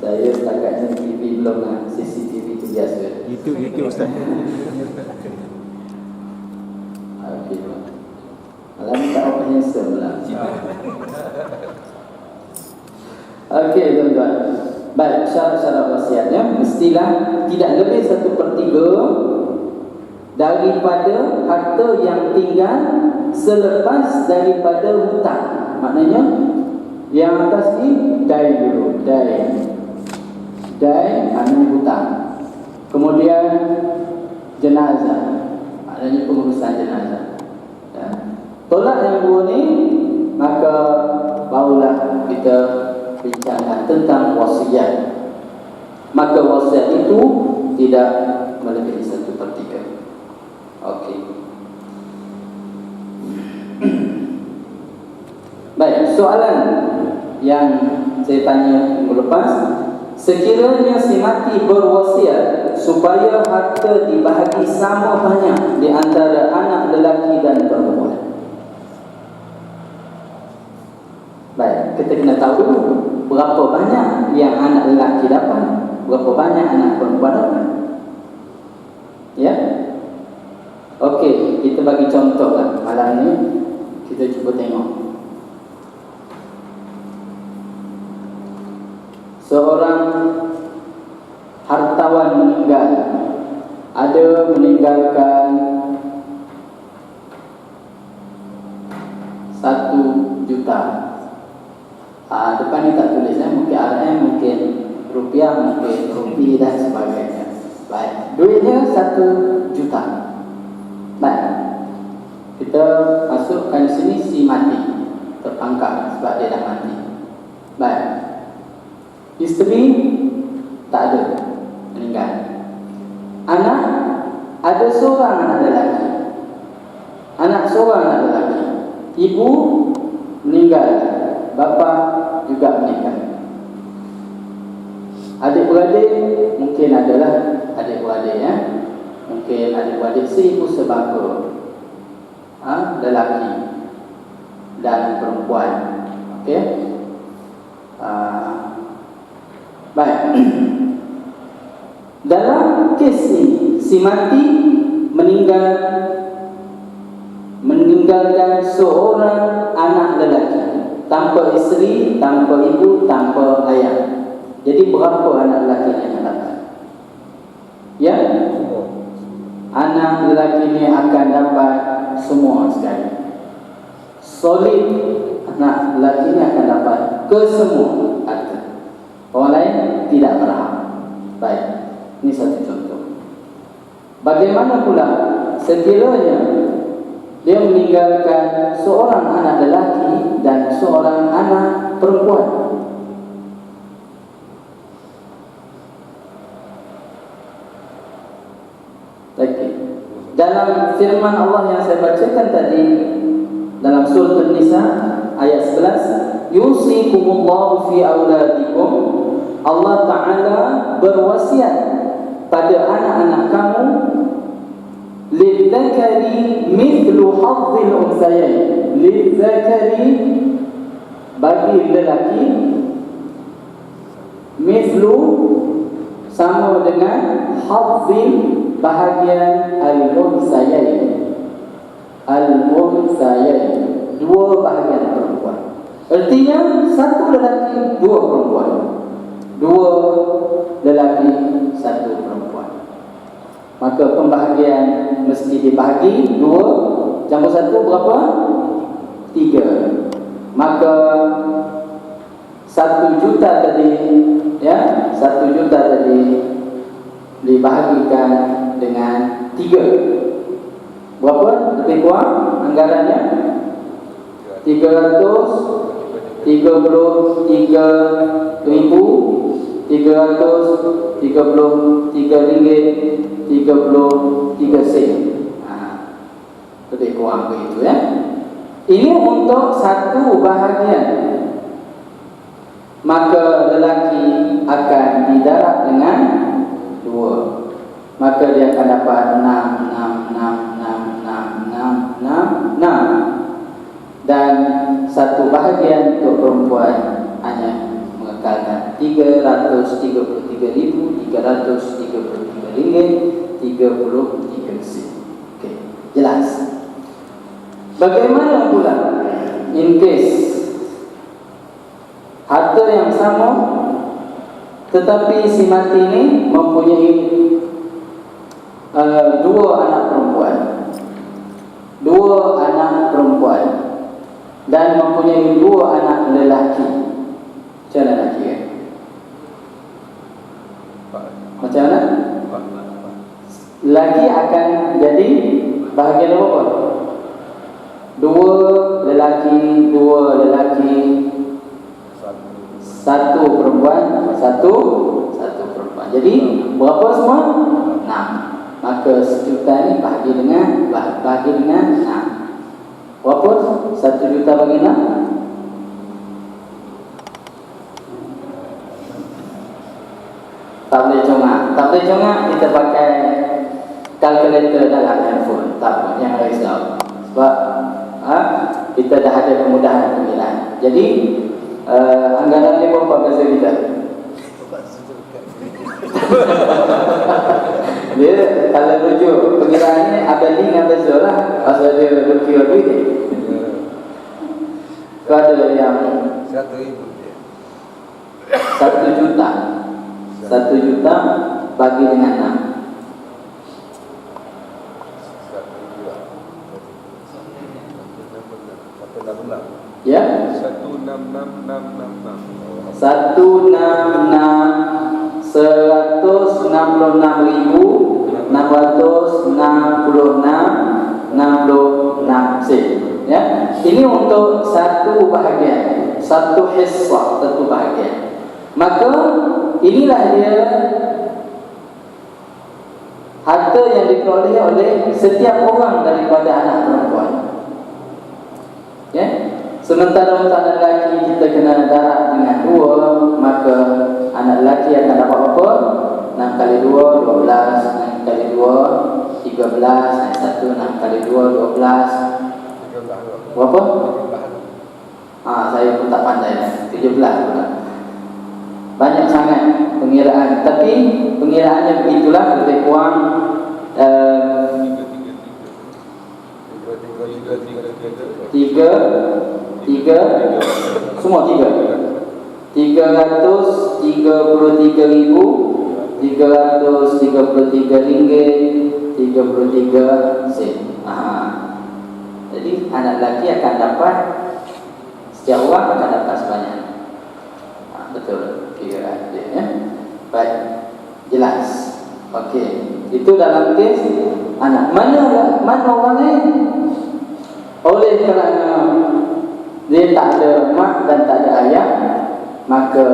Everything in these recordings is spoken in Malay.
Saya setakat ni TV belum lah. CCTV tu biasa. Itu Ustaz. Okey. Malam ni tak apa handsome lah. Okey tuan-tuan. Baik, syarat-syarat wasiatnya mestilah tidak lebih 1/3 daripada harta yang tinggal selepas daripada hutang. Maknanya yang atas ni dain dulu, dain maknanya hutang. Kemudian jenazah, maknanya pengurusan jenazah. Ya. Tolak yang dua ni, maka barulah kita bincangkan tentang wasiat. Maka wasiat itu tidak melebihi 1/3. Okey. Baik, soalan yang saya tanya minggu lepas, sekiranya si mati berwasiat supaya harta dibahagi sama banyak di antara anak lelaki dan perempuan. Baik, kita kena tahu dulu berapa banyak yang anak lelaki dapat, berapa banyak anak perempuan dapat. Ya? Okey, kita bagi contoh lah malam ni. Kita cuba tengok. Seorang hartawan meninggal, ada meninggalkan 1 juta. Depan ni tak tulis, mungkin RM, mungkin rupiah, mungkin rupi dan sebagainya. Baik, duitnya 1 juta. Baik, kita masukkan sini si mati, tertangkap sebab dia dah mati. Baik, isteri tak ada, meninggal. Anak, ada seorang anak lelaki. Seorang anak lelaki. Ibu meninggal, bapa juga meninggal. Adik-beradik mungkin adalah adik-beradik ya. Mungkin adik-beradik seibu sebangsa, lelaki dan perempuan. Okey. Baik. Dalam kes ini, si mati meninggalkan seorang anak lelaki, tanpa isteri, tanpa ibu, tanpa ayah. Jadi berapa anak lelaki yang dapat? Ya, anak lelaki ini akan dapat semua sekali. Solid, anak lelaki ini akan dapat kesemua harta. Orang lain tidak berhak. Baik, ini satu contoh. Bagaimana pula sekiranya dia meninggalkan seorang anak lelaki dan seorang anak perempuan? Okay. Dalam firman Allah yang saya bacakan tadi dalam surah An-Nisa ayat 11, yusikumullahu fi auladikum, Allah Ta'ala berwasiat pada anak-anak kamu, lidzakari mithlu hadzil unthayain, lidzakari bagi lelaki, mithlu sama dengan hadzil bahagian al-unthayain, al-unthayain, 2 bahagian perempuan. Artinya 1 lelaki 2 perempuan, 2 lelaki 1 perempuan. Maka pembahagian mesti dibahagi 2 campur 1 berapa? 3. Maka 1 juta tadi, ya, 1 juta tadi dibahagikan dengan 3. Berapa lebih kurang anggarannya? 333 sen. Lebih kurang begitu ya. Ini untuk 1 bahagian. Maka lelaki akan didarab dengan 2. Maka dia akan dapat 6. Dan 1 bahagian untuk perempuan hanya mengekalkan ringgit 33 sen. Okey, jelas. Bagaimana pula in case harta yang sama tetapi si mati ini mempunyai dua anak perempuan dan mempunyai dua anak lelaki. Macam mana nak kira? Macam mana? Lelaki akan jadi bahagian berapa? Dua lelaki, satu perempuan, satu perempuan. Jadi berapa semua? 6. Maka sejuta ni bahagi dengan 6. Berapa? 1 juta bagi 6? Tak boleh congak, kita pakai kalkulator dalam handphone. Tak apa, jangan risau. Sebab kita dah ada kemudahan pemilihan. Jadi anggaran ni berapa bahasa kita? Dia kalau rujuk pengiraan ni ada link ada zul lah. Pasal dia lebih duit ni. Kau ada yang 1 juta. 1 juta bagi dengan 6. Ya? 166,666 sen. Ya, ini untuk satu bahagian, satu hissah, satu bahagian. Maka inilah dia harta yang diperoleh oleh setiap orang daripada anak perempuan. Ya. Sementara untuk anak lelaki kita kena darab dengan 2, maka anak lelaki akan dapat berapa? 6 kali 2, 12. 6 kali 2, 13. 1, 6 kali 2, 12. Berapa? Saya pun tak pandai. 17 pula. Banyak sangat pengiraan. Tapi pengiraannya begitulah. Lebih kurang tiga, semua 333,333 ringgit 33 sen. Jadi anak lelaki akan dapat, setiap orang akan dapat sebanyak. Betul kira dia, ya. Baik, jelas. Okey, itu dalam kes anak. Mana orang lain? Oleh kerana dia tak ada mak dan tak ada ayah, maka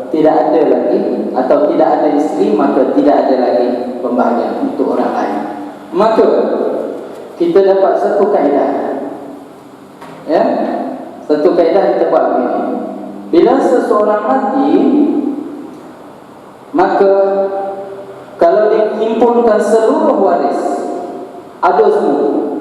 tidak ada lagi, atau tidak ada isteri, maka tidak ada lagi pembahagian untuk orang lain. Maka kita dapat satu kaedah. Ya, satu kaedah kita buat begini. Bila seseorang mati, maka kalau dihimpunkan seluruh waris, ada semua.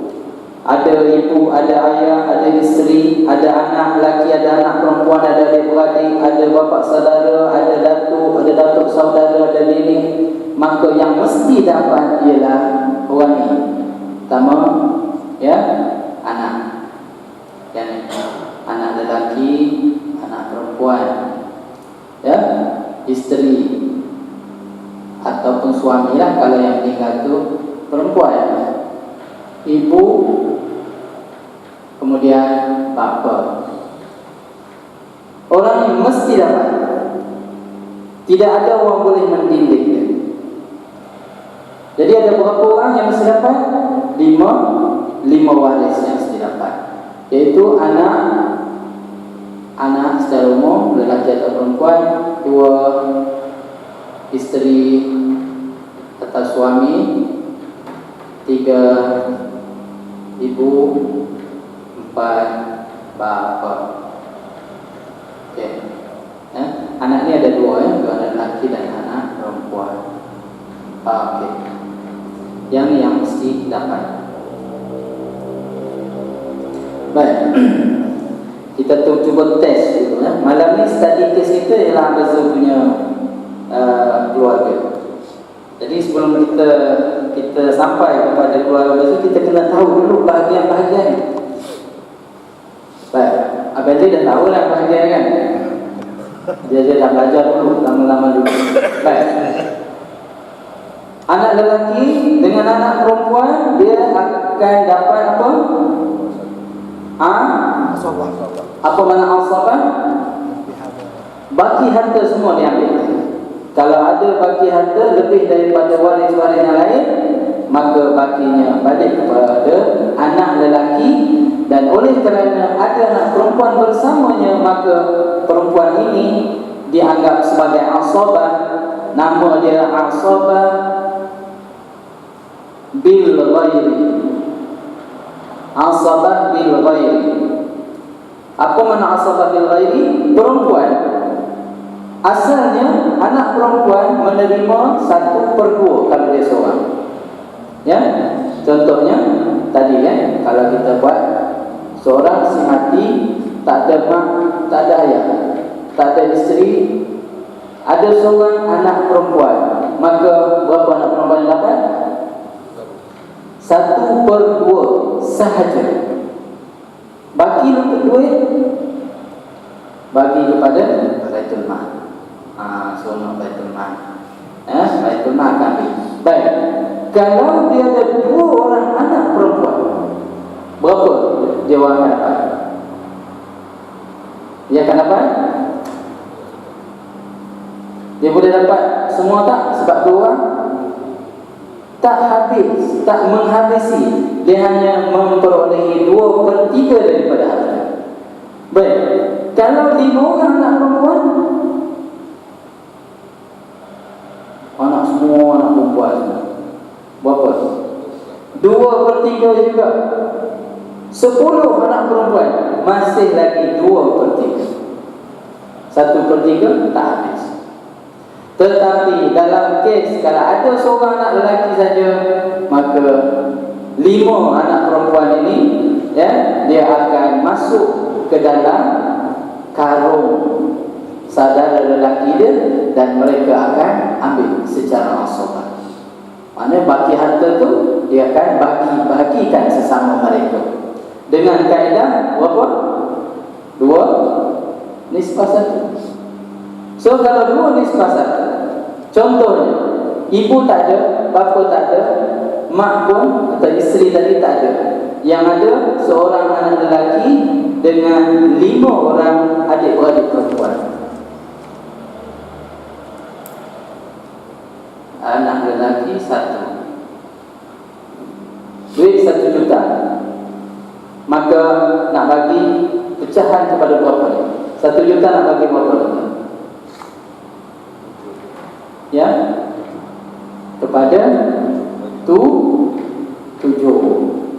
Ada ibu, ada ayah, ada isteri, ada anak lelaki, ada anak perempuan, ada adik-beradik, ada bapa saudara, ada datuk saudara, ada nenek. Maka yang mesti dapat ialah orang ni. Pertama, ya, anak. Dan anak lelaki, anak perempuan, ya, isteri ataupun suami lah kalau yang meninggal tu perempuan. Ibu, kemudian bapa. Orang yang mesti dapat. Tidak ada orang boleh mendinding dia. Jadi ada berapa orang yang mesti dapat? 5 waris yang mesti dapat. Iaitu anak secara umum, lelaki atau perempuan. 2 isteri atau suami. 3 ibu, 4 bapa. Okey. Anak ni ada 2, ya, anak lelaki dan anak perempuan. Okey. Yang ni yang mesti dapat. Baik. Kita cuba test dulu, ya. Malam ni study case kita ialah Abazul punya keluarga. Jadi sebelum kita sampai kepada keluarga Abazul, kita kena tahu dulu bahagian-bahagian. Baik, Abang dah tahu lah bahagian kan. Dia dah belajar dulu, lama-lama dulu. Baik. Anak lelaki dengan anak perempuan, dia akan dapat apa? Apa mana asabah? Baki harta semua diambil. Kalau ada baki harta lebih daripada waris-waris yang lain, maka bakinya balik kepada anak lelaki. Dan oleh kerana ada anak perempuan bersamanya, maka perempuan ini dianggap sebagai asabah. Nama dia asabah bil ghairi. Asabah bil ghairi. Apa makna asabah bil ghairi? Perempuan asalnya, anak perempuan menerima 1/2 kalau dia seorang. Ya, contohnya tadi ya, kalau kita buat seorang si mati, tak ada mak, tak ada ayah, tak ada isteri, ada seorang anak perempuan, maka berapa anak perempuan yang dapat? 1/2 sahaja. Baki untuk duit, bagi kepada Baitul Mal. Semua Baitul Mal. Baitul Mal akan ambil. Baik. Kalau dia ada 2 orang anak perempuan, berapa dia akan dapat? Dia akan dapat? Dia boleh dapat semua tak? Sebab 2 orang tak habis, tak menghabisi. Dia hanya memperolehi 2/3 daripada harta. Baik. Kalau 5 orang anak perempuan, anak semua anak perempuan, berapa? 2/3 juga. 10 anak perempuan, masih lagi 2/3. 1/3 tak habis. Tetapi dalam kes kalau ada seorang anak lelaki saja, maka 5 anak perempuan ini, ya, dia akan masuk ke dalam karung saudara lelaki dia, dan mereka akan ambil secara asabah. Maknanya baki harta tu dia akan bahagikan sesama mereka dengan kaedah berapa? 2 nisbah 1. So kalau 2 nisbah 1, contohnya ibu tak ada, bapa tak ada, mak pun atau isteri tadi tak ada, yang ada seorang anak lelaki dengan 5 orang adik-beradik perempuan. Anak lelaki 1, duit 1 juta, maka nak bagi pecahan kepada berapa ni? 1 juta nak bagi berapa ni? Ya, kepada 7,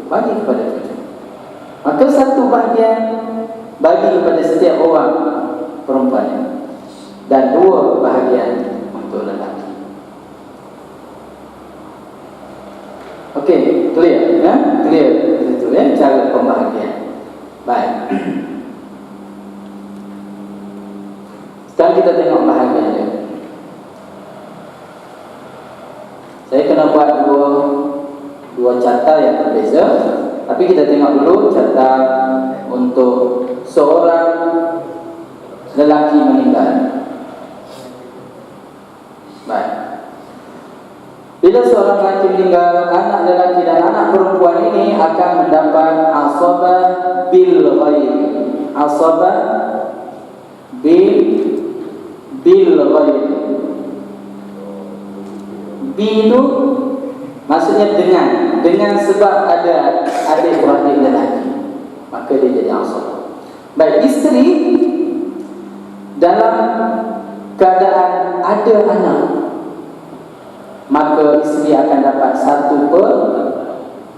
bagi kepada 7. Maka 1 bahagian bagi kepada setiap orang perempuan, dan 2 bahagian untuk lelaki. Okey, clear ya? Clear itu ya, cara pembahagian. Baik. Sekarang kita tengok bahagian dia. Saya kena buat dua carta yang berbeza, tapi kita tengok dulu carta untuk seorang lelaki meninggal. Baik. Bila seorang lelaki meninggal, anak lelaki dan anak perempuan ini akan mendapat asabah bil ghairi. Asabah bil ghairi. Bi itu maksudnya dengan sebab ada adik-beradik lelaki, maka dia jadi asabah. Baik, isteri dalam keadaan ada anak, maka isteri akan dapat 1 per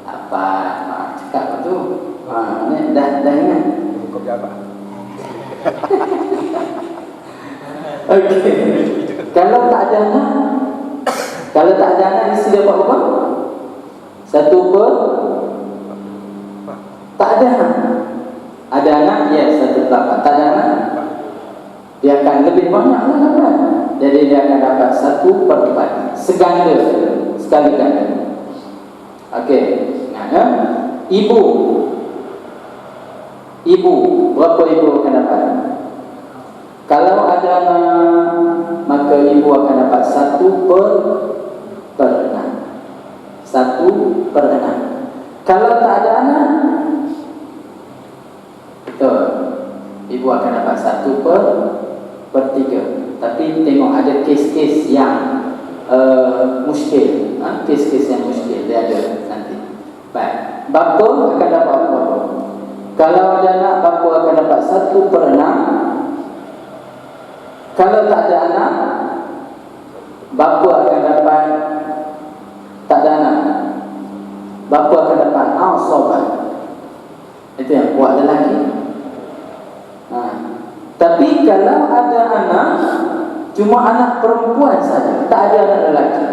apa? Cakap apa tu? Dah ingat? Okey. Kalau tak ada anak, isteri dapat berapa? 1 per, tak ada anak. Ada anak, ya 1/8. Tak ada anak, dia akan lebih apa? jadi dia akan dapat 1/4 seganda sekali ganda. Okey, nah, ibu berapa ibu akan dapat? Kalau ada anak, maka ibu akan dapat 1/6. 1/6. Kalau tak ada anak, betul, ibu akan dapat 1/3. Tapi tengok ada kes-kes yang muskil, kes-kes yang muskil dia ada nanti. Baik, bapa akan dapat berapa? Kalau ada anak, bapa akan dapat 1/6. Kalau tak ada anak, bapa akan dapat, tak ada anak, bapa akan dapat asabah. Itu yang kuat lelaki. Tapi kalau ada anak, cuma anak perempuan saja, tak ada anak lelaki,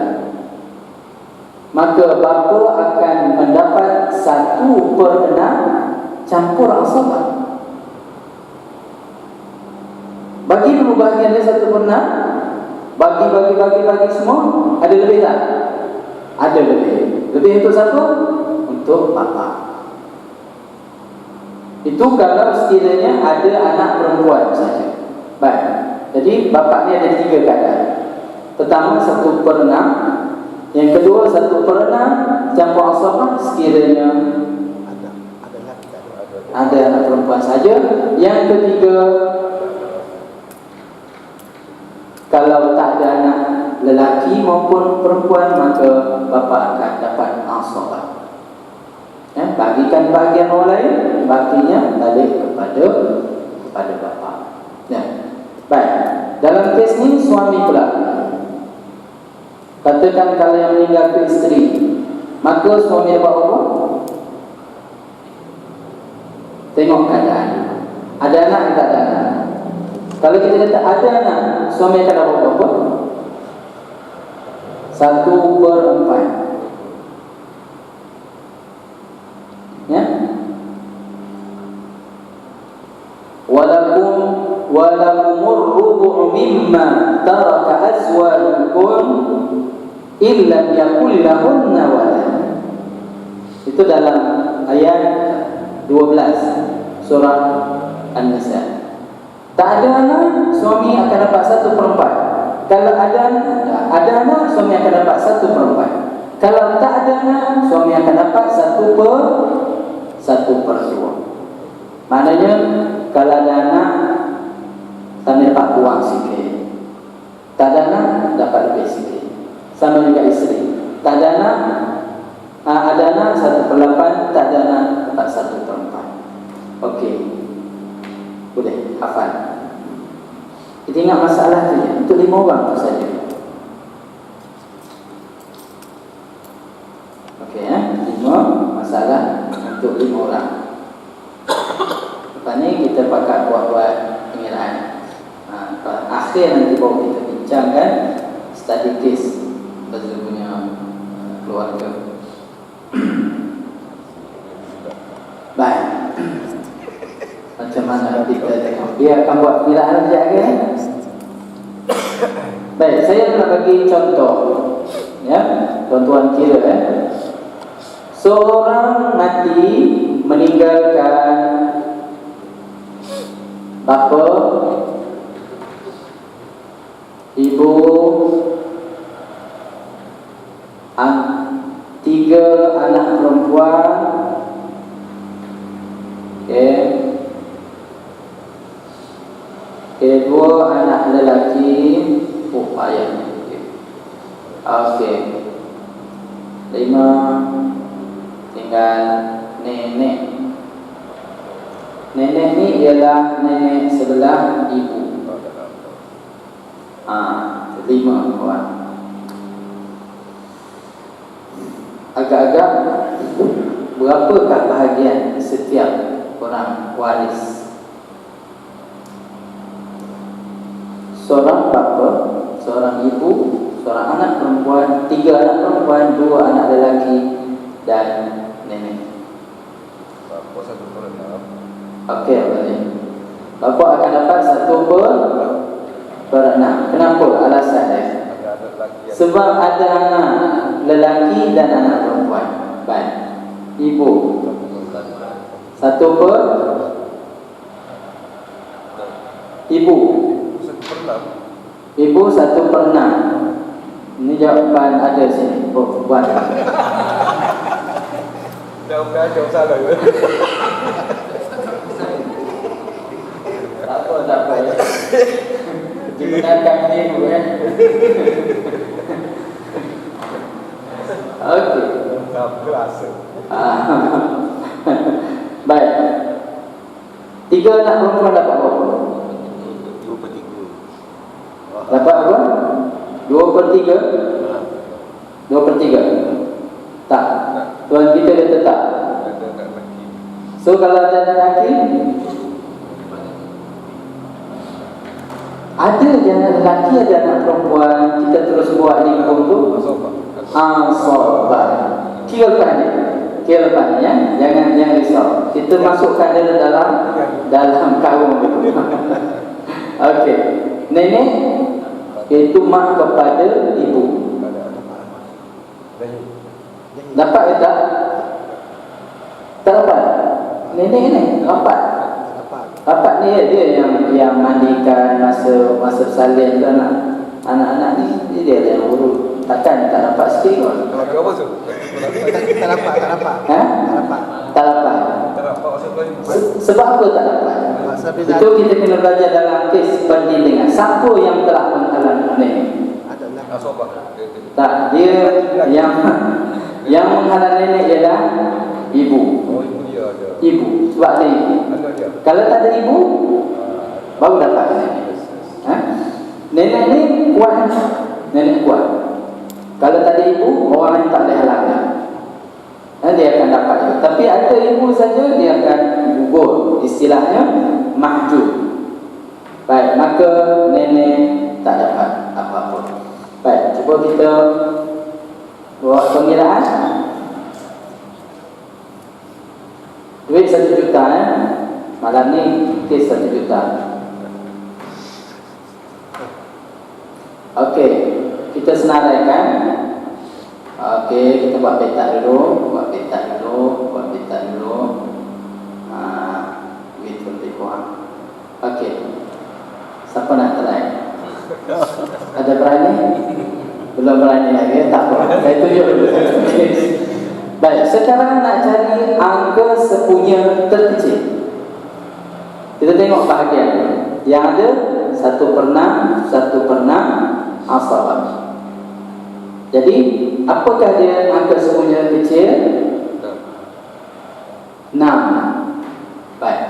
maka bapa akan mendapat 1/6 campur asabah. Bagi dulu bahagian dia 1/6. Bagi semua. Ada lebih tak? Ada lebih. Lebih untuk siapa? Untuk bapa. Itu kalau sekiranya ada anak perempuan saja. Baik. Jadi bapa ni ada 3 keadaan. Pertama 1/6. Yang kedua 1/6 campur asabah sekiranya ada anak perempuan saja. Yang ketiga, kalau tak ada anak lelaki maupun perempuan, maka bapa akan dapat asabah. Bagikan bahagian orang lain, baginya balik kepada bapa. Baik. Dalam kes ni suami pula. Katakan kalau yang meninggal ke isteri, maka suami dapat apa? Tengok keadaan. Ada anak atau tak ada anak? Kalau kita kata ada anak, suami akan dapat berapa? 1/4. Ya. Walakumur rubu'u mimma taraka azwajukum illam yakul lahunna walad. Itu dalam ayat 12 surah An-Nisa. Tak ada anak, suami akan dapat 1/4. Kalau ada anak, suami akan dapat 1/4. Kalau tak ada anak, suami akan dapat 1/2. Maknanya kalau ada anak, suami dapat kurang sikit. Tak ada anak, dapat lebih sikit. Sama juga isteri. Tak ada anak, ada anak 1/8, tak ada anak dapat 1/4. Okey, boleh hafal. Kita ingat masalah tu ya, untuk 5 orang tu saja. Okey, 5 masalah untuk 5 orang. Lepas ni kita pakai buat pengiraan. Akhir nanti baru kita bincangkan study case Bazul punya keluarga. Baik. Macam mana kita tengok. Dia akan buat pengiraan sekejap lagi. Baik, saya nak bagi contoh. Ya, tuan-tuan kira seorang mati meninggalkan bapa, ibu, 3 anak perempuan, okey, 2 anak lelaki, ayahnya. Okey. 5 tinggal nenek. Nenek ni ialah nenek sebelah ibu. 5 orang. Agak-agak berapakah bahagian setiap orang waris? Seorang bapa, seorang ibu, seorang anak perempuan, 3 anak perempuan, 2 anak lelaki dan nenek. Bapa 1/6. Okey, boleh. Bapa akan dapat 1/6. berenam. Kenapa? Alasan dia. Ada lelaki yang Sebab ada anak lelaki dan anak perempuan. Baik. Ibu satu per ibu. pernah Ibu 1/6. Ini jawapan ada sini. Buat. jauh salah ya. Tak apa. Dibenarkan ibu kan. Okey. Tak kelas. Baik. 3 anak perempuan dapat berapa? 2/3. Dapat apa? 2/3? 2/3? Tak. Tuan kita kata tak. Ada anak lelaki. So kalau ada anak lelaki, ada je anak lelaki, ada anak perempuan, kita terus buat lingkup tu. Sobat. Kira lepas ya. Jangan risau. Kita masukkan dia dalam kaum itu. Okey. Nenek itu mak kepada ibu. Dapat ke tak? Tak dapat. Nenek ni dapat. Dapat ni dia yang mandikan masa salin tu anak-anak ni dia yang urus. Takkan tak dapat sikit kot. Kalau apa tu? Tak dapat. Ha? Tak dapat. Tak dapat maksud lain. Sebab apa tak dapat? Itu kita kena belajar dalam kes pendindingan. Siapa yang telah menghalang nenek? Sobat. Tak, dia yang menghalang nenek ialah ibu. Oh, ibu dia ada. Ibu, sebab dia ibu. Ada dia. Kalau tak ada ibu, baru dapat nenek. Ha? Nenek ni kuat. Nenek kuat. Kalau tak ada ibu, orang lain tak boleh halang dia. Dia akan dapat itu. Tapi ada ibu saja, dia akan gugur. Istilahnya mahjub. Baik, maka nenek tak dapat apa-apa. Baik, cuba kita buat pengiraan. Duit 1 juta malam ni kes 1 juta. Okey, kita senaraikan. Okey, kita buat peta dulu. Duit lebih kurang. Okey. Siapa nak try? Ada berani? Belum berani lagi, tak apa. Saya tunjuk dulu. Baik, sekarang nak cari angka sepunya terkecil. Kita tengok bahagian yang ada 1/6 asabah. Jadi, apakah dia angka sepunya kecil? 6. Baik.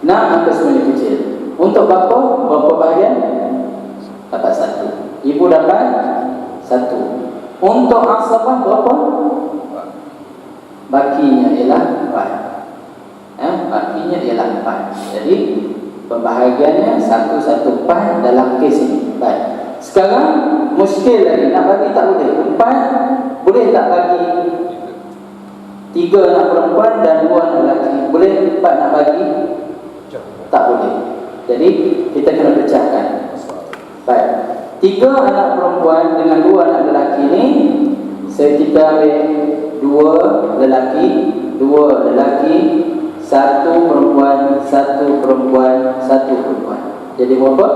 6 angka sepunya kecil. Untuk bapa, berapa bahagian? Dapat 1. Ibu dapat 1. Untuk asabah berapa? Bakinya ialah 4. Bakinya ialah 4. Jadi pembahagiannya 1/4 dalam kes ini. Baik. Sekarang muskil lagi, nak bagi tak boleh. 4 boleh tak bagi 3 anak perempuan dan 2 anak lelaki? Boleh 4 nak bagi? Tak boleh. Jadi kita kena pecahkan. Baik. 3 anak perempuan dengan 2 anak lelaki ni, kita ambil 2 lelaki, 1 perempuan, 1 perempuan, 1 perempuan. Jadi berapa?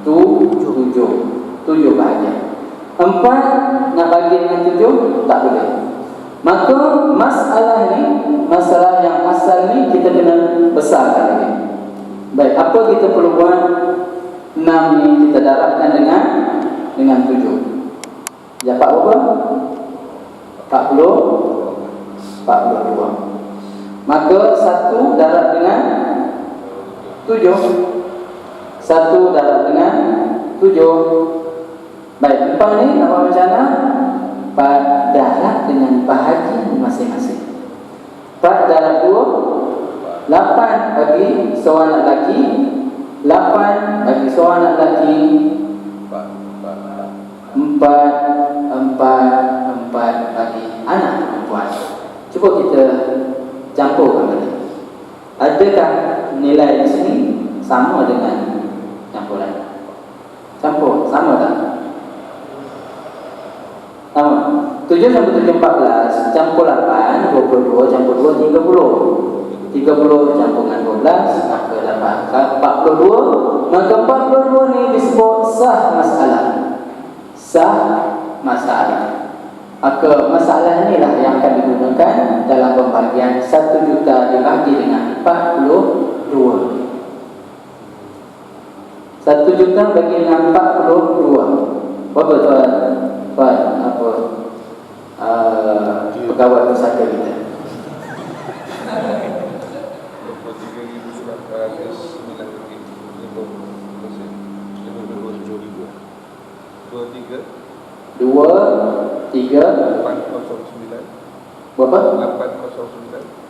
7 bahagian. 4 nak bagi dengan 7 tak boleh. Maka masalah yang asal ni kita kena besarkan lagi. Baik, apa kita perlu buat? 6 ni kita darabkan dengan 7. Dapat berapa? 42. Maka 1 darab dengan 7. 1 darab dengan 7. Baik, 4 ni nak buat macam mana? 4 darab dengan bahagian masing-masing. 4 darab 2, 8 bagi seorang anak lelaki, 8 bagi seorang anak lelaki, 4 bagi anak perempuan. Cuba kita campurkan balik. Adakah nilai di sini sama dengan 7 campur 7 14 campur 8 22 campur 2 30 campur dengan 12 maka dapat 42. Maka 42 ni disebut sah masalah. Sah masalah. Maka masalah inilah yang akan digunakan dalam pembagian 1 juta dibagi dengan 42. 1 juta bagi dengan 42. Berapa tuan? Tuan apa? Pegawai pusaka kita. 2, 3 berapa?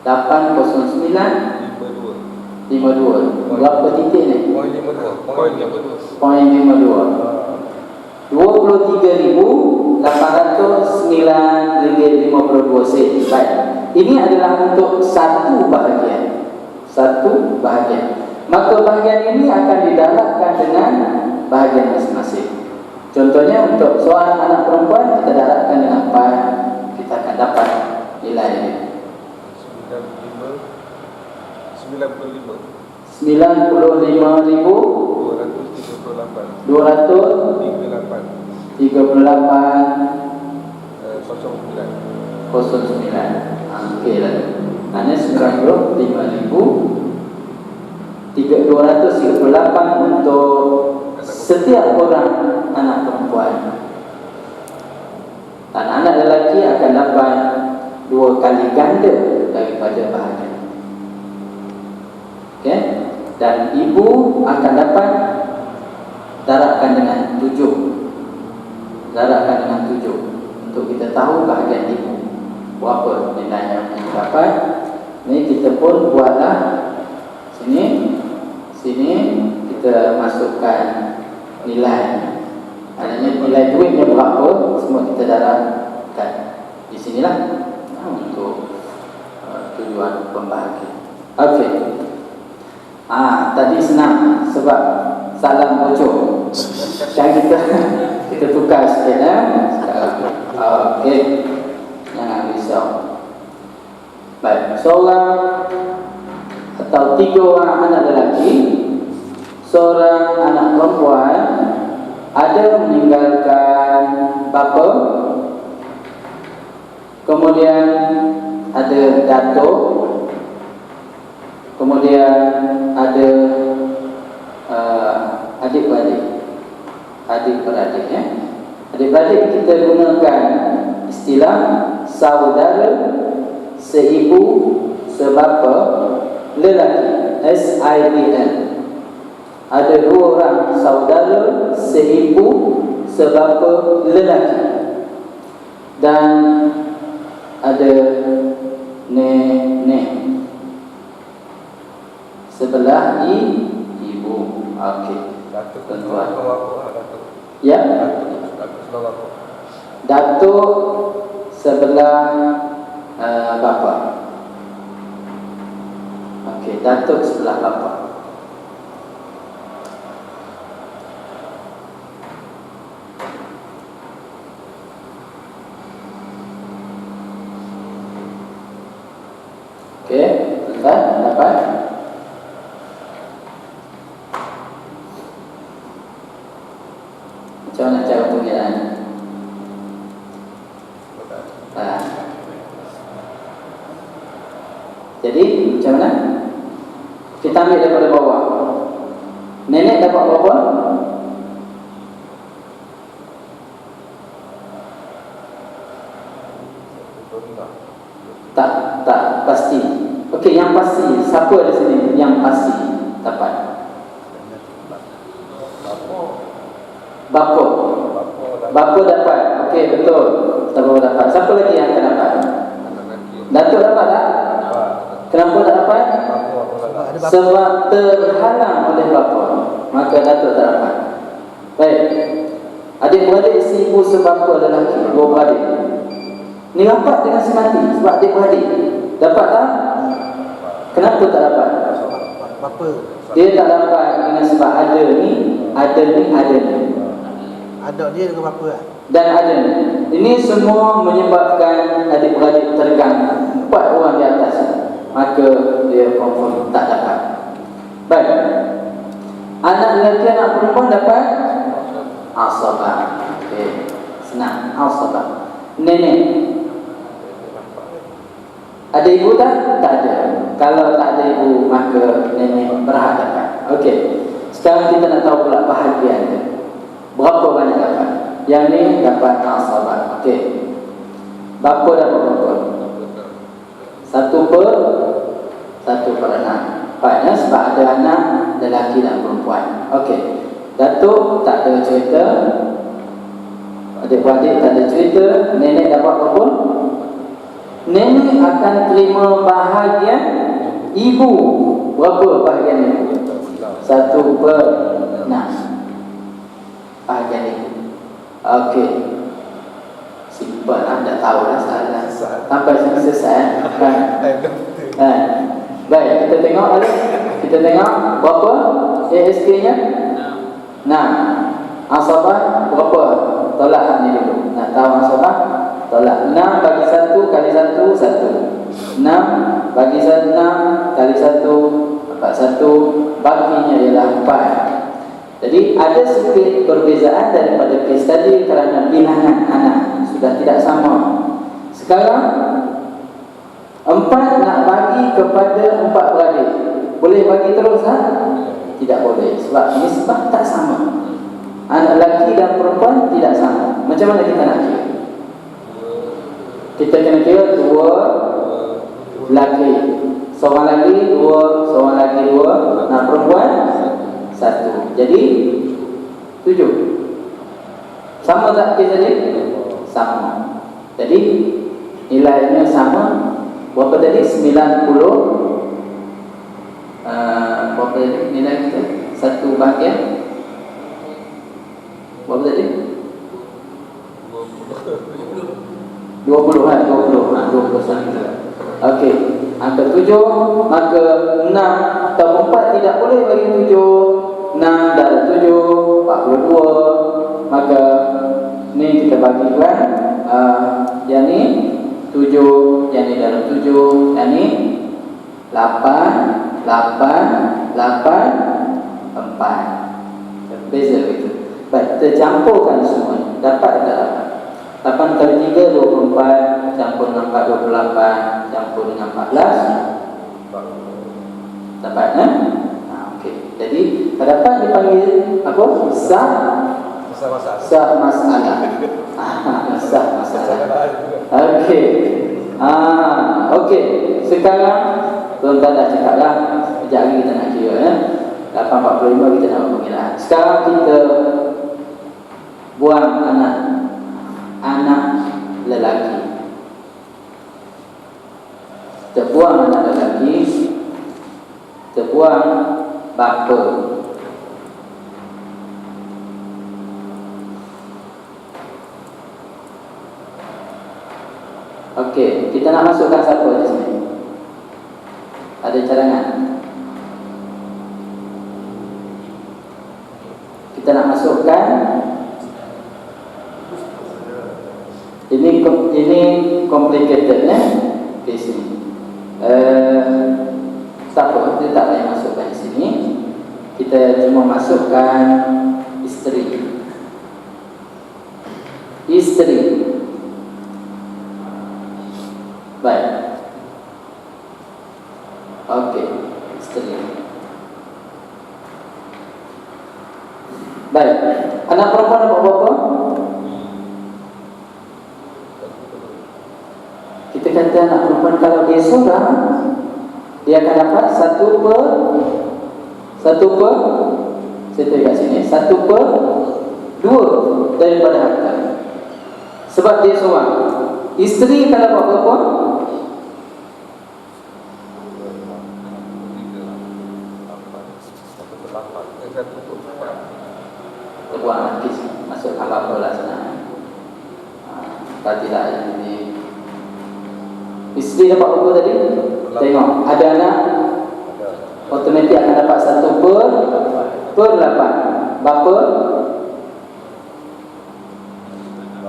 809 52. Berapa titik ni? Poin 52. Poin 52. 23,809 ringgit 52 sen. Baik. Ini adalah untuk satu bahagian. Satu bahagian. Maka bahagian ini akan didaratkan dengan bahagian masing-masing. Contohnya untuk seorang anak perempuan kita daratkan dengan pai, kita akan dapat nilai ini. 95,238 09. Okey lah. Hanya 95,238 untuk setiap orang anak perempuan. Dan anak lelaki akan dapat 2 kali ganda daripada bahagian. Okey. Dan ibu akan dapat daratkan dengan 7. Daratkan dengan 7 untuk kita tahu bahagian ibu berapa nilai yang kita dapat. Ni kita pun buatlah sini kita masukkan nilai. Maknanya nilai duitnya berapa semua kita daratkan di sinilah untuk tujuan pembahagian. Okey. Tadi senang sebab salam bocor. Sekarang kita tukar sikit sekarang. Okey. Jangan risau. Baik, seorang atau 3 orang anak lelaki, seorang anak perempuan ada meninggalkan bapa, kemudian ada datuk, kemudian ada adik-beradik ya. Adik-beradik kita gunakan istilah saudara seibu sebapa lelaki, SIBL. Ada 2 orang saudara seibu sebapa lelaki, dan ada nenek sebelah ibu. Okey. Datuk tuan. Datuk. Ya. Datuk sebelah bapa. Okey, datuk sebelah bapa. Okey, tuan dapat? Macam mana cara pengiraan? Jadi macam mana? Kita ambil daripada bawah. Nenek dapat berapa? Tak pasti. Okey, yang pasti. Siapa di sini yang pasti dapat? Bapa dapat. Okey, betul. Bapa dapat. Siapa lagi yang akan dapat? Datuk dapat tak? Kenapa tak dapat? Sebab terhalang oleh bapa, maka datuk tak dapat. Baik. Adik-beradik si ibu sebapa lelaki, 2 beradik. Ni rapat dengan si mati sebab adik-beradik. Dapat tak? Kenapa tak dapat? Bapa. Dia tak dapat dengan sebab ada ni. Adik dia dengan bapa kan? dan ada. Ini semua menyebabkan adik-beradik terganggu. 4 orang di atas, maka dia confirm tak dapat. Baik. Anak lelaki, anak perempuan dapat asabah. Okey, senang. Asabah. Nenek. Ada ibu tak? Tak ada. Kalau tak ada ibu, maka nenek berhak dapat. Okey. Sekarang kita nak tahu pula bahagian dia. Berapa banyak dapat? Yang ni dapat asabah. Okey. Bapa dapat berapa? 1/6. Paknya sebab ada anak lelaki dan perempuan. Okey. Datuk tak ada cerita. Adik-beradik tak ada cerita. Nenek dapat berapa? Nenek akan terima bahagian ibu. Berapa bahagian ibu? 1/6 bahagian ibu. Okey. Simple lah, dah tahu lah soalan. Sampai sini selesai. Baik, kita tengok lagi. Kita tengok berapa ASK-nya? 6. Asabah berapa? Tolak ni dulu. Nak tahu asabah? Tolak. 6 bagi 1 kali 1, 1. 6 bagi 6 kali 1, dapat 1. Baginya ialah 4. Jadi ada sedikit perbezaan daripada kes tadi kerana bilangan anak sudah tidak sama. Sekarang 4 nak bagi kepada 4 beradik. Boleh bagi terus tak? Tidak boleh. Sebab nisbah tak sama. Anak lelaki dan perempuan tidak sama. Macam mana kita nak kira? Kita kena kira 2 lelaki, seorang lagi 2, seorang lagi 2, nak perempuan 1. Jadi 7. Sama tak kes tadi? Sama. Jadi nilainya sama. Berapa tadi? 90. Berapa tadi nilai kita? 1 bahagian. Berapa tadi? 20 kan? 20. Okey. Angka 7. Maka 6 atau 4 tidak boleh bagi 7. 6 darab 7 42. Maka ni kita bagikan yang ni 7, yang ni dalam 7, yang ni 8, 8, 8, 4. Beza begitu. Baik, kita campurkan semua. Dapat tak dapat? 8 kali 3, 24. Campur dengan 4, 28. Campur dengan 14. Dapat kan? Okey. Jadi, tak dapat dipanggil apa? Sah masalah. Sah masalah. Okey. Okey. Sekarang tuan-tuan dah cakap lah. Sekejap lagi kita nak kira ya. 8.45 kita nak pengiraan. Sekarang kita buang anak lelaki. Kita buang anak lelaki. Kita buang bapa. Okey, kita nak masukkan siapa di sini? Ada cadangan? Kita nak masukkan ini complicated ya di sini. Siapa? Kita tak payah masukkan di sini. Kita cuma masukkan isteri. Baik. Okey, isteri. Baik. Anak perempuan dapat berapa? Kita kata anak perempuan kalau dia seorang, dia akan dapat 1/, saya tulis kat sini, 1/2 daripada harta. Sebab dia seorang. Isteri akan dapat berapa? Buang nanti masuk apa lah sana. Kalau tidak ini isteri dapat berapa tadi? Tengok ada anak, otomatik akan dapat 1/8. Bapa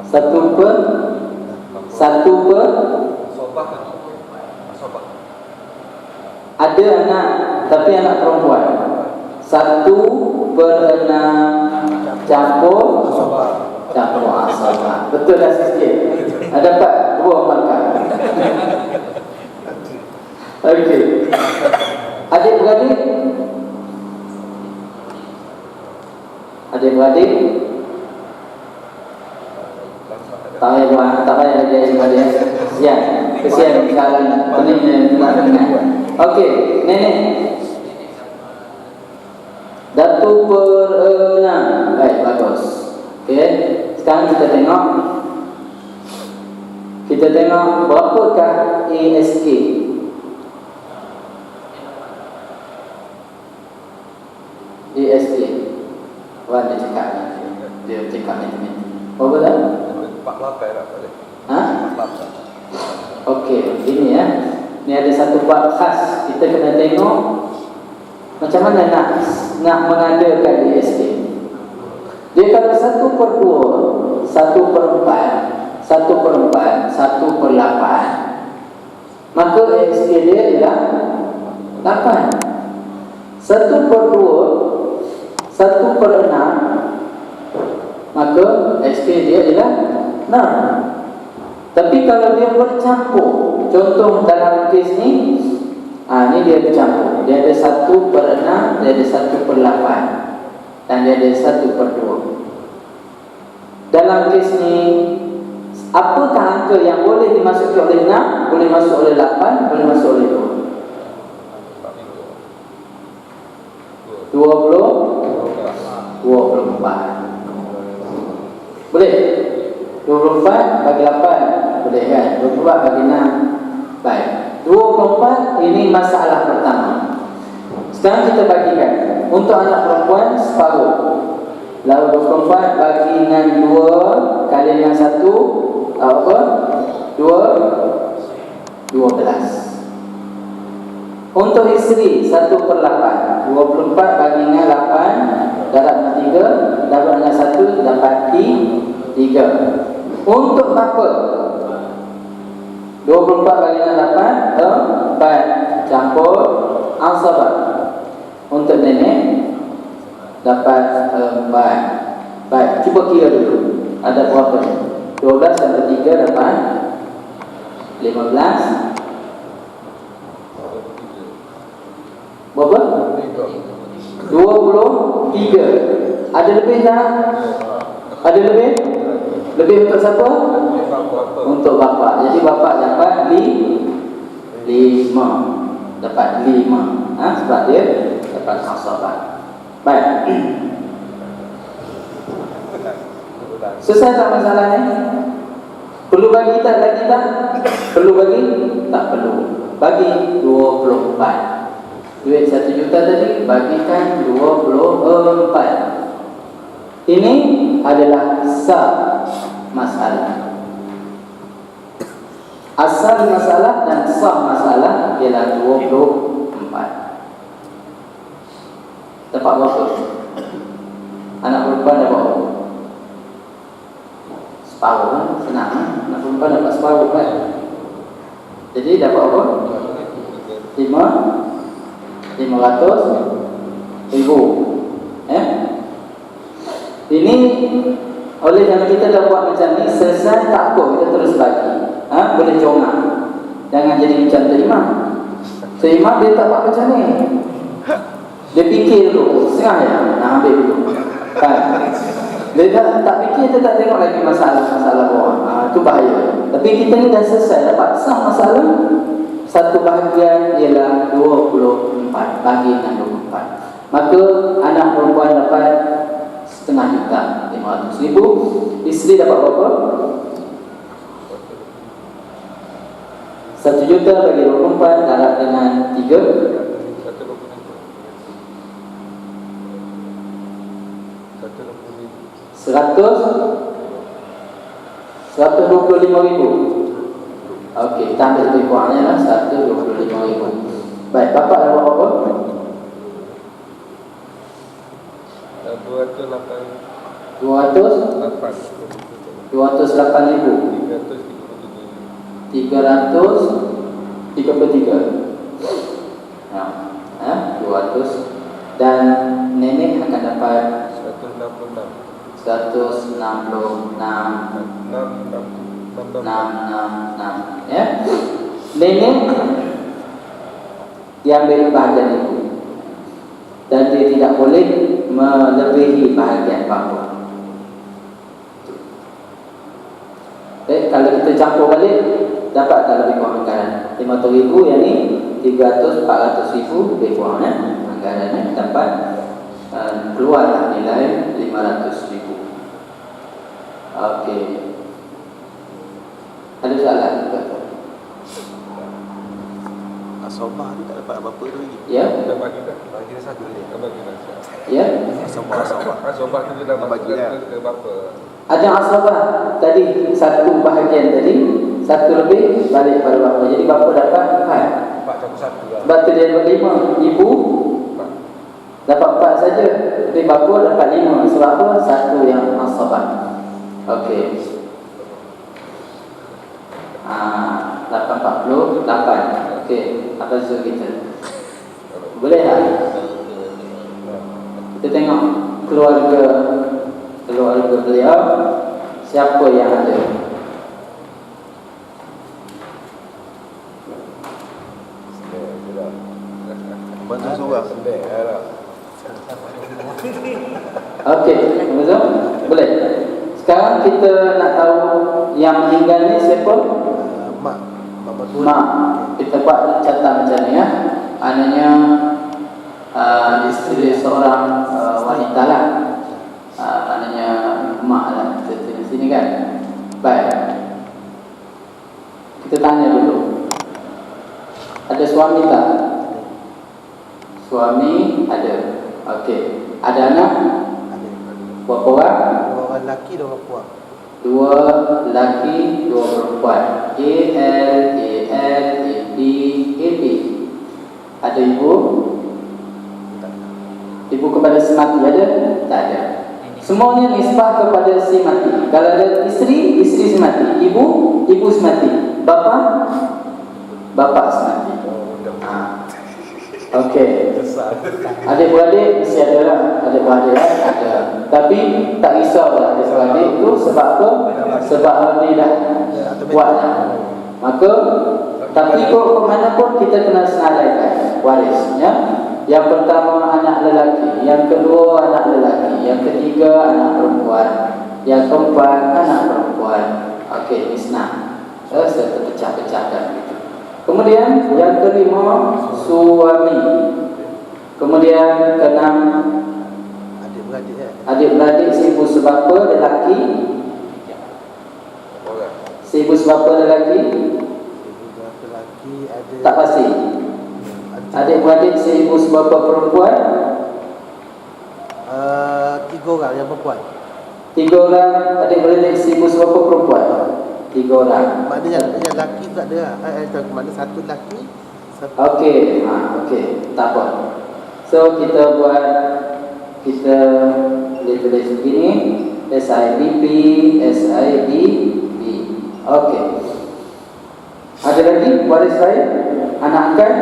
1 per Asobah kan? Asobah. ada anak tapi anak perempuan 1 per 6 campur asobah. Betul dah sikit. Ada dapat 2 markah. Okey. Adik-beradik tak payah lagi adik-beradik. Kesian sekarang pening nak dengar. Okey, nenek Datu per 6. Baik, bagus. Okey, sekarang kita tengok berapakah ASK. Orang dia cakap matematik. Berapa dah? 48 lah boleh. Ha? 48. Okey, ini ya. Ni ada satu bab khas. Kita kena tengok macam mana nak mengadakan ASK. Dia kalau 1 per 2, 1 per 4, 1 per 4, 1 per 8, maka ASK dia ialah 8. 1 per 2, 1 per 6, maka ASK dia ialah 6. Tapi kalau dia bercampur, contoh dalam kes ni, ni dia bercampur. Dia ada 1 per 6, dia ada 1 per 8, dan dia ada 1 per 2. Dalam kes ni, apakah angka yang boleh dimasuki oleh 6, boleh masuk oleh 8, boleh masuk oleh 2? 24. Boleh? 24 bagi 8 boleh kan? 24 bagi 6. Baik, 24 ini masalah pertama. Sekarang kita bagikan. Untuk anak perempuan separuh. Lalu 24 bagi dengan 2 kali dengan 1 apa? 12. Untuk isteri 1 per 8, 24 bagi dengan 8 darab dengan 3, dapat dengan 1 dapat 3. Untuk bapa 24 bagi dengan 8, 4 campur asabah. Untuk nenek dapat 4. Baik, cuba kira dulu. Ada berapa ni? 12 tambah 3 dapat 15. Berapa? 23. Ada lebih tak? Ada lebih? Lebih untuk siapa? Untuk bapa. Jadi bapa dapat 5. Dapat 5. Sebab dia dapat asabah. Baik. Selesai tak masalah ni? Perlu bagi tak lagi tak? Perlu bagi? Tak perlu. Bagi 24. Duit 1 juta tadi bagikan 24. Ini adalah sah masalah. Asal masalah dan sah masalah ialah 24. Dapat berapa? Anak perempuan dapat berapa? Separuh kan? Senang kan? Anak perempuan dapat separuh kan? Jadi dapat apa? 500,000. Ini oleh kerana kita dah buat macam ni, selesai tak apa, kita terus bagi. Boleh congak. Jangan jadi macam terima. Terima dia tak buat macam ni. Dia fikir dulu, setengah ya, nak ambil dulu. Kan? Dia tak fikir, dia tak tengok lagi masalah bawah. Itu bahaya. Tapi kita ni dah selesai, dapat sah masalah. Satu bahagian ialah 24 bagi dengan 24. Maka anak perempuan dapat setengah juta, 500,000. Isteri dapat berapa? 1 juta bagi 24 darab dengan 3. 125,000. Okey, kita ambil lebih kurangnya lah 125,000. Baik, bapak dapat berapa? 208. 200? 208,000. 333. Nah, 200. Dan nenek akan dapat 166. 666 ya. Nenek diambil bahagian ibu dan dia tidak boleh melebihi bahagian bapa. Kalau kita campur balik, dapat tak lebih kurang anggaran 500,000 yang ni 300-400,000 lebih kurang anggarannya dapat keluar nilai 500,000. Okey. Ada soalan juga? Asobah ni tak dapat apa-apa tu lagi. Ya. Dah bagi dah. Bagi dah satu ni. Dah bagi dah. Ya. Asobah. Asobah tu dia dah bagi ke bapa. Ada asabah tadi satu bahagian tadi, satu lebih balik pada bapa. Jadi bapa dapat 4. 4 lah. Sebab tu dia dapat 5. Ibu dapat 4 saja. Tapi bapa dapat 5. Sebab apa? Satu yang asabah. Okey. 848. Okey. Apa suruh kita? Boleh tak? Kita tengok keluarga beliau, siapa yang ada. Bantu seorang. Okey, betul? Boleh. Sekarang kita nak tahu yang meninggal ni siapa? Mak. Mak. Kita buat catatan macam ni ya. Maknanya isteri seorang wanita lah. Maknanya mak lah kita di sini kan. Baik. Kita tanya dulu. Ada suami tak? Suami ada. Okey. Ada anak? Berapa orang? 2 orang lelaki, 2 orang perempuan. 2 lelaki, 2 perempuan. A-B. Ada ibu? Ibu kepada si mati ada? Tak ada. Semuanya nisbah kepada si mati. Kalau ada isteri si mati. Ibu si mati. Bapa si mati. Okey. Adik-beradik mesti ada lah. Adik-beradik ada. Tapi tak risau lah adik-beradik tu. Sebab apa? Sebab Nabi dah buat lah. Maka tapi kok ke mana pun kita kena senaraikan warisnya. Yang pertama anak lelaki, yang kedua anak lelaki, yang ketiga anak perempuan, yang keempat anak perempuan. Okey, misnah. Saya terpecah-pecahkan gitu. Kemudian yang kelima suami. Kemudian keenam adik-beradik seibu sebapa lelaki. Seibu sebapa lelaki. Tak pasti. Adik-beradik seibu sebapa perempuan. 3 orang yang perempuan. 3 orang adik-beradik seibu sebapa perempuan. 3 orang. Maknanya yang lelaki tak ada lah. Maknanya satu lelaki, satu. Okey, okey, tak apa. So kita boleh tulis begini, SIBP. Okey. Ada lagi waris lain? Anak angkat?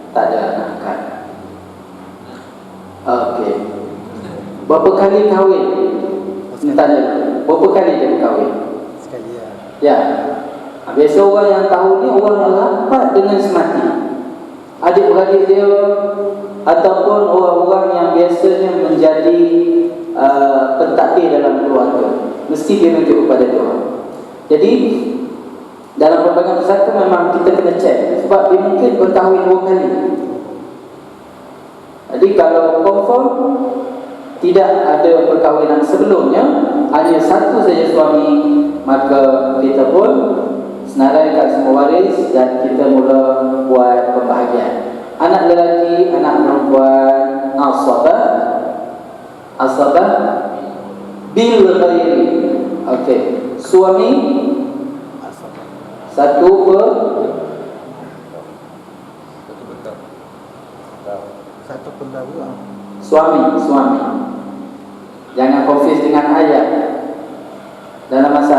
Tak ada anak angkat. Okey. Berapa kali kahwin? Tanya. Berapa kali dia berkahwin? Sekali ya. Ya. Biasa orang yang tahu ni orang yang rapat dengan semati. Adik-beradik dia ataupun orang-orang yang biasanya menjadi pentadbir dalam keluarga, mesti dia menunjuk kepada dia orang. Jadi dalam pelbagai persatu memang kita kena cek. Sebab dia mungkin berkahwin 2 kali. Jadi kalau confirm tidak ada perkahwinan sebelumnya, hanya satu saja suami, maka kita pun senaraikan semua waris dan kita mula buat pembahagian. Anak lelaki, anak perempuan, asabah bil ghairi. Okey. Suami satu per satu pendahulu. suami. Jangan confuse dengan ayat. Dalam masa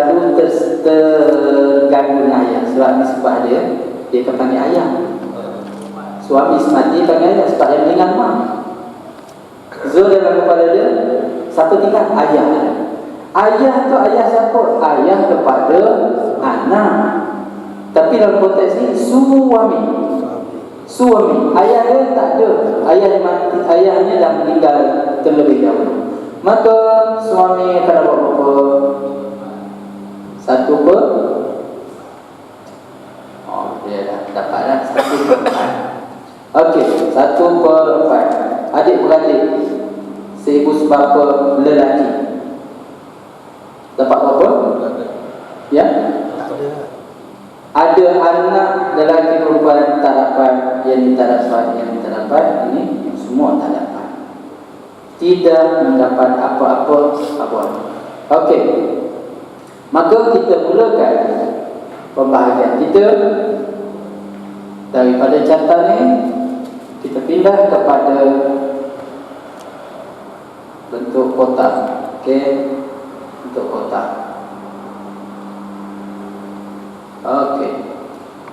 selalu terganggu dengan ayah. Sebab nisbah dia akan panggil ayah. Suami semati panggil ayah sebab dia meninggal mak. Zul dalam kepala dia satu tingkat ayah dia. Ayah tu ayah siapa? Ayah kepada anak. Tapi dalam konteks ni suami. Ayah dia tak ada. Ayahnya dah meninggal terlebih dahulu. Maka suami akan dapat berapa? 1 per dia dah dapat dah 1/4. Okey, 1/4. Adik-beradik seibu sebapa lelaki dapat berapa? Ya? Ada anak lelaki perempuan tak dapat, yang tak dapat, ini semua tak dapat. Tidak mendapat apa-apa. Okey. Maka kita mulakan pembahagian kita daripada carta ni, kita pindah kepada bentuk kotak. Okey, bentuk kotak. Okey.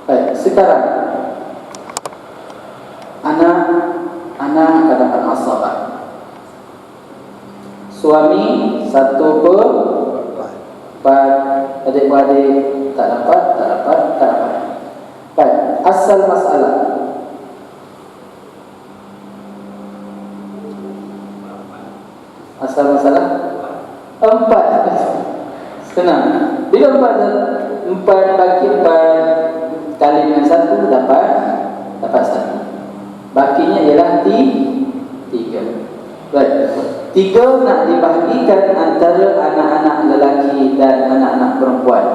Baik, sekarang anak akan dapat asabah. Suami 1/4, adik-beradik tak dapat. Baik, asal masalah. Asal masalah 4. Senang. Bila 4 bagi 4 kali dengan 1 dapat 1. Bakinya ialah 3. Baik. 3 nak dibahagikan antara anak-anak lelaki dan anak-anak perempuan.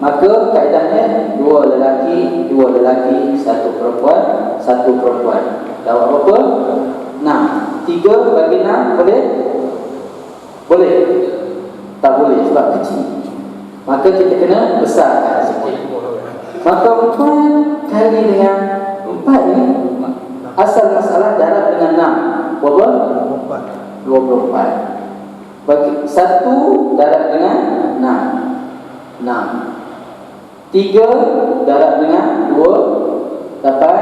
Maka kaedahnya 2 lelaki, 1 perempuan, 1 perempuan. Dapat berapa? 6. 3 bagi 6 boleh? Boleh? Tak boleh sebab kecil. Maka kita kena besarkan sikit. Maka 4 kali dengan 4 ni asal masalah darab dengan 6. Berapa? 24. Bagi 1 darab dengan 6. 3 darab dengan 2 dapat